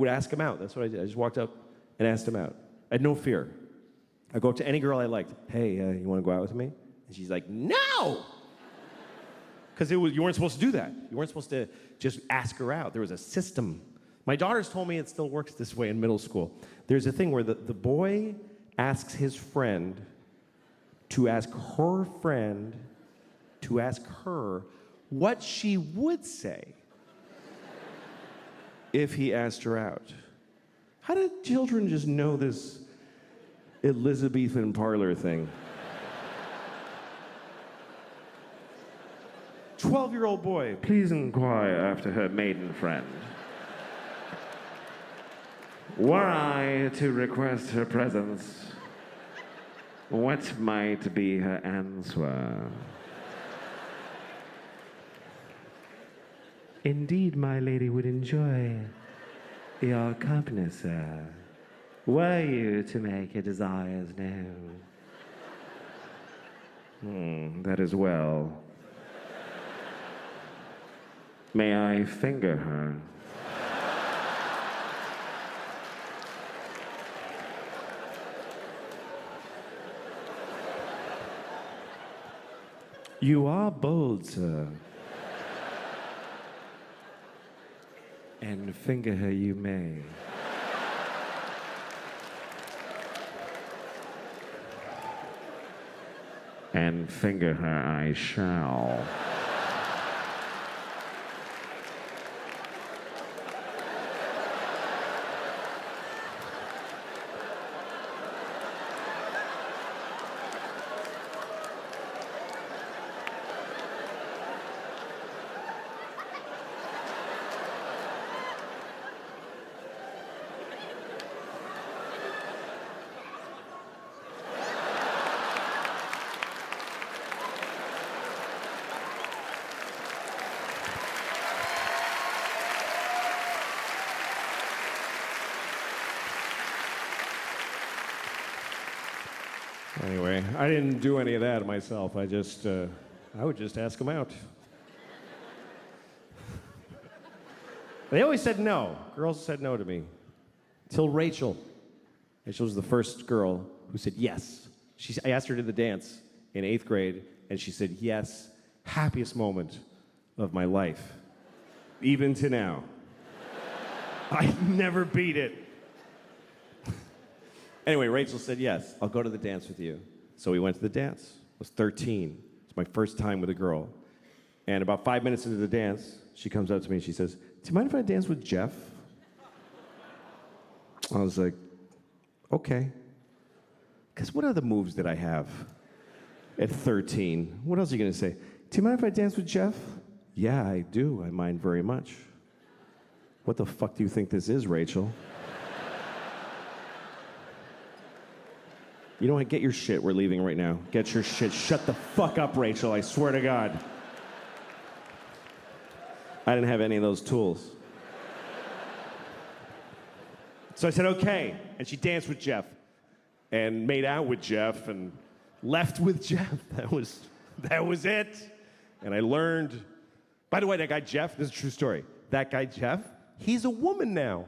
would ask him out. That's what I did. I just walked up and asked him out. I had no fear. I go up to any girl I liked. Hey, you want to go out with me? And she's like, no! Because you weren't supposed to do that. You weren't supposed to just ask her out. There was a system. My daughters told me it still works this way in middle school. There's a thing where the boy asks his friend to ask her friend to ask her what she would say if he asked her out. How did children just know this Elizabethan parlor thing? 12-year-old boy, please inquire after her maiden friend. Were I to request her presence, what might be her answer? Indeed, my lady would enjoy your company, sir. Were you to make your desires known? That is well. May I finger her? You are bold, sir. And finger her you may. And finger her I shall. Anyway, I didn't do any of that myself. I would just ask them out. They always said no. Girls said no to me. Till Rachel. Rachel was the first girl who said yes. I asked her to the dance in 8th grade, and she said yes. Happiest moment of my life. Even to now. I never beat it. Anyway, Rachel said, yes, I'll go to the dance with you. So we went to the dance. I was 13. It's my first time with a girl. And about 5 minutes into the dance, she comes up to me and she says, do you mind if I dance with Jeff? I was like, okay. Because what other moves did I have at 13? What else are you going to say? Do you mind if I dance with Jeff? Yeah, I do. I mind very much. What the fuck do you think this is, Rachel? You know what? Get your shit. We're leaving right now. Get your shit. Shut the fuck up, Rachel. I swear to God. I didn't have any of those tools. So I said, okay. And she danced with Jeff and made out with Jeff and left with Jeff. That was it. And I learned, by the way, that guy Jeff, this is a true story. That guy Jeff, he's a woman now.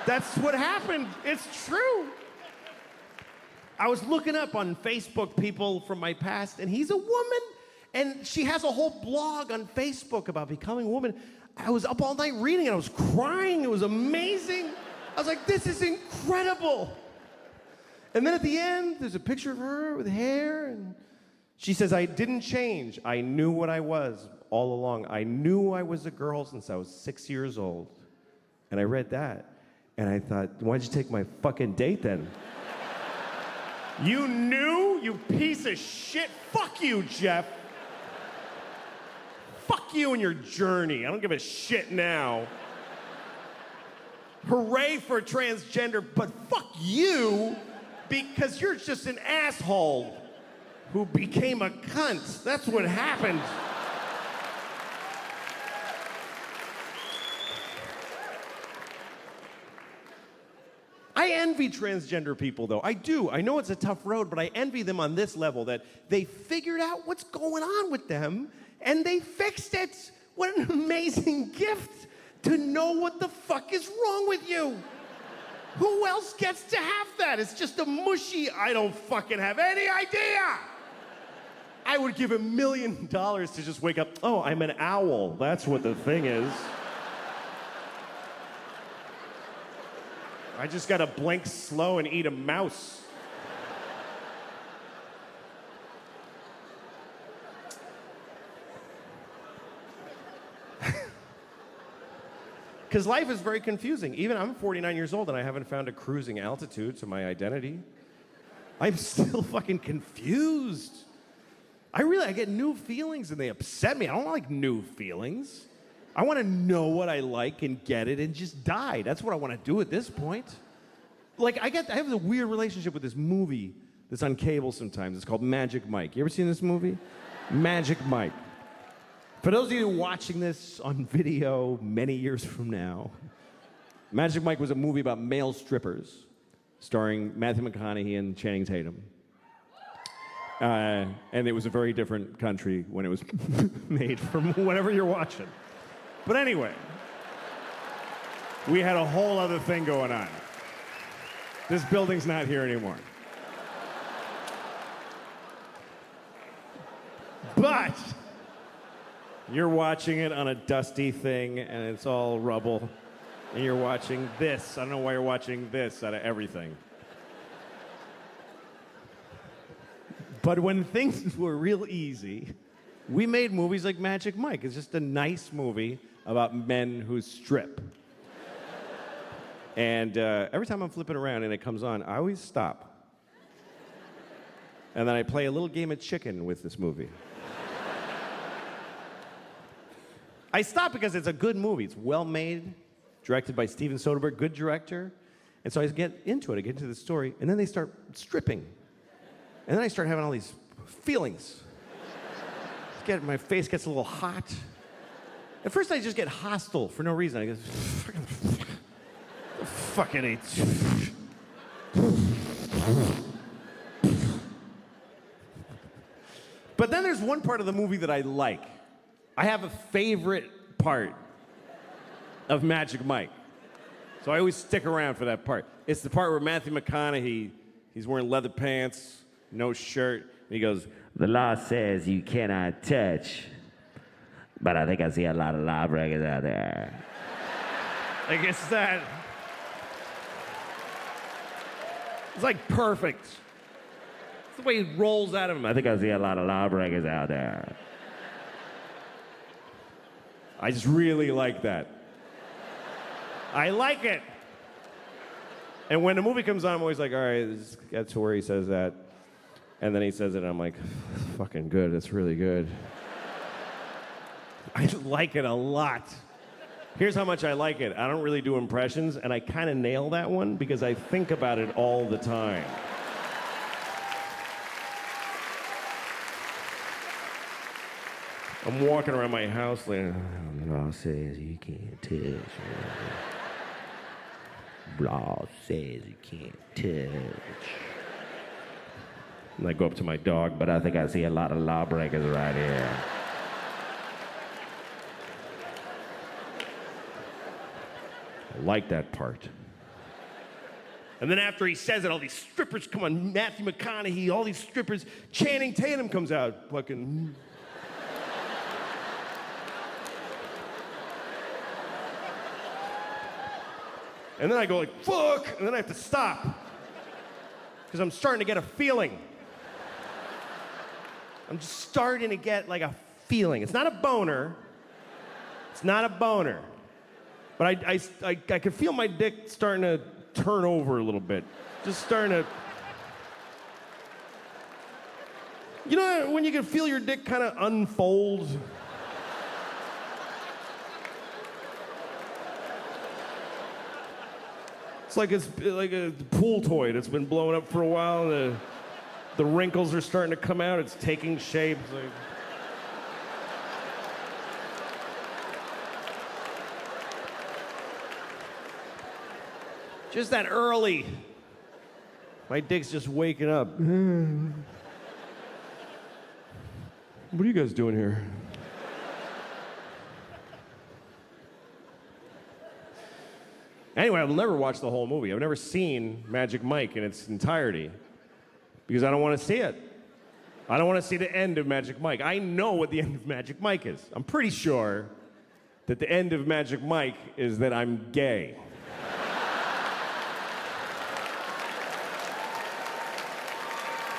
That's what happened. It's true. I was looking up on Facebook people from my past, and he's a woman, and she has a whole blog on Facebook about becoming a woman. I was up all night reading, and I was crying. It was amazing. I was like, this is incredible. And then at the end, there's a picture of her with hair, and she says, I didn't change. I knew what I was all along. I knew I was a girl since I was 6 years old. And I read that, and I thought, why'd you take my fucking date then? You knew, you piece of shit? Fuck you, Jeff. Fuck you and your journey. I don't give a shit now. Hooray for transgender, but fuck you because you're just an asshole who became a cunt. That's what happened. I envy transgender people, though. I do. I know it's a tough road, but I envy them on this level, that they figured out what's going on with them, and they fixed it. What an amazing gift to know what the fuck is wrong with you. Who else gets to have that? It's just a mushy, I don't fucking have any idea. I would give $1 million to just wake up, oh, I'm an owl. That's what the thing is. I just gotta blink slow and eat a mouse. Because life is very confusing. Even I'm 49 years old and I haven't found a cruising altitude to my identity. I'm still fucking confused. I get new feelings and they upset me. I don't like new feelings. I want to know what I like and get it and just die. That's what I want to do at this point. Like, I have a weird relationship with this movie that's on cable sometimes. It's called Magic Mike. You ever seen this movie? Magic Mike. For those of you watching this on video many years from now, Magic Mike was a movie about male strippers starring Matthew McConaughey and Channing Tatum. And it was a very different country when it was made from whatever you're watching. But anyway, we had a whole other thing going on. This building's not here anymore. But you're watching it on a dusty thing and it's all rubble. And you're watching this. I don't know why you're watching this out of everything. But when things were real easy, we made movies like Magic Mike. It's just a nice movie about men who strip. And every time I'm flipping around and it comes on, I always stop. And then I play a little game of chicken with this movie. I stop because it's a good movie. It's well made, directed by Steven Soderbergh, good director. And so I get into it, I get into the story, and then they start stripping. And then I start having all these feelings. My face gets a little hot. At first I just get hostile for no reason. I go, fucking hate. But then there's one part of the movie that I like. I have a favorite part of Magic Mike. So I always stick around for that part. It's the part where Matthew McConaughey, he's wearing leather pants, no shirt, and he goes, "The law says you cannot touch, but I think I see a lot of lawbreakers out there." Like, it's that. It's like perfect. It's the way he rolls out of him. I think I see a lot of lawbreakers out there. I just really like that. I like it. And when the movie comes on, I'm always like, all right, this gets to where he says that. And then he says it, and I'm like, that's fucking good. That's really good. I like it a lot. Here's how much I like it. I don't really do impressions, and I kind of nail that one because I think about it all the time. I'm walking around my house like, law says you can't touch. Law says you can't touch. And I go up to my dog, but I think I see a lot of lawbreakers right here. I like that part. And then after he says it, all these strippers come on, Matthew McConaughey, all these strippers, Channing Tatum comes out, fucking. And then I go like, fuck, and then I have to stop. Because I'm starting to get a feeling. I'm just starting to get like a feeling. It's not a boner. It's not a boner. But I can feel my dick starting to turn over a little bit. Just starting to. You know when you can feel your dick kind of unfold? It's like a pool toy that's been blowing up for a while. The wrinkles are starting to come out. It's taking shape. It's like... Just that early. My dick's just waking up. What are you guys doing here? Anyway, I'll never watch the whole movie. I've never seen Magic Mike in its entirety because I don't want to see it. I don't want to see the end of Magic Mike. I know what the end of Magic Mike is. I'm pretty sure that the end of Magic Mike is that I'm gay.